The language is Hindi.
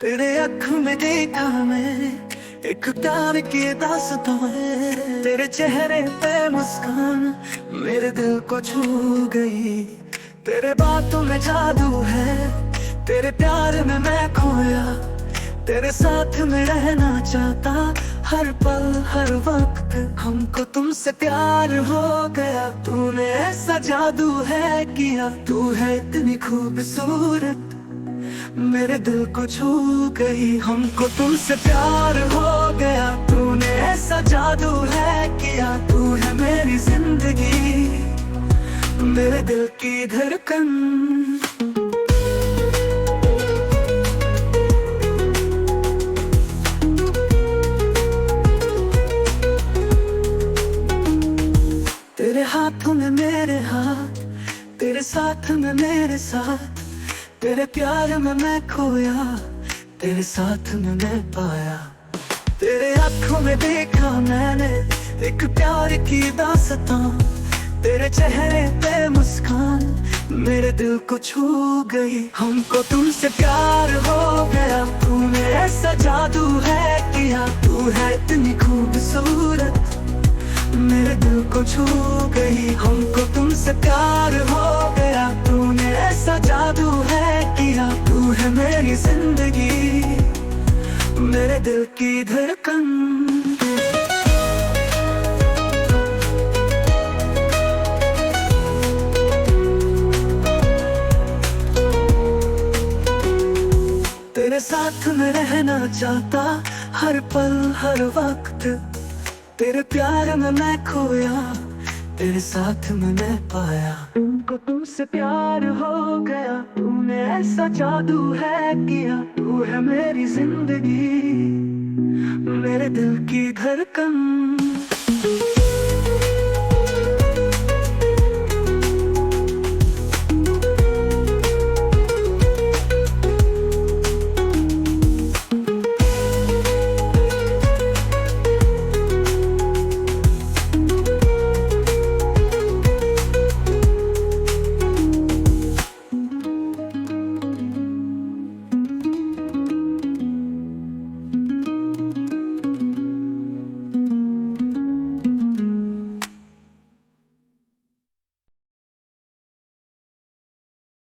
तेरे आँखों में देखा मैं एक प्यार की दास्तां है। तेरे चेहरे पे मुस्कान मेरे दिल को छू गई। तेरे बातों में जादू है, तेरे प्यार में मैं खोया। तेरे साथ में रहना चाहता हर पल हर वक्त। हमको तुमसे प्यार हो गया, तूने ऐसा जादू है किया। तू है इतनी खूबसूरत, मेरे दिल को छू गई। हमको तुमसे प्यार हो गया, तूने ऐसा जादू है किया। तू है मेरी जिंदगी, मेरे दिल की धड़कन। तेरे हाथों में मेरे हाथ, तेरे साथ में मेरे साथ। तेरे प्यार में मैं खोया, तेरे साथ में मैं पाया। तेरे आँखों में देखा मैंने एक प्यार की दास्तां। तेरे चेहरे पे मुस्कान मेरे दिल को छू गई। हमको तुमसे प्यार हो गया, तूने ऐसा जादू है किया। तू है इतनी खूबसूरत, मेरे दिल को छू गई। हमको तुमसे प्यार हो गया, तूने ऐसा जादू है किया। तू है मेरी जिंदगी, मेरे दिल की धड़कन। तेरे साथ में रहना चाहता हर पल हर वक्त। तेरे प्यार में मैं खोया, तेरे साथ में मैं पाया। तुमको तुमसे प्यार हो गया, तूने ऐसा जादू है किया। तू है मेरी जिंदगी, मेरे दिल की धड़कन।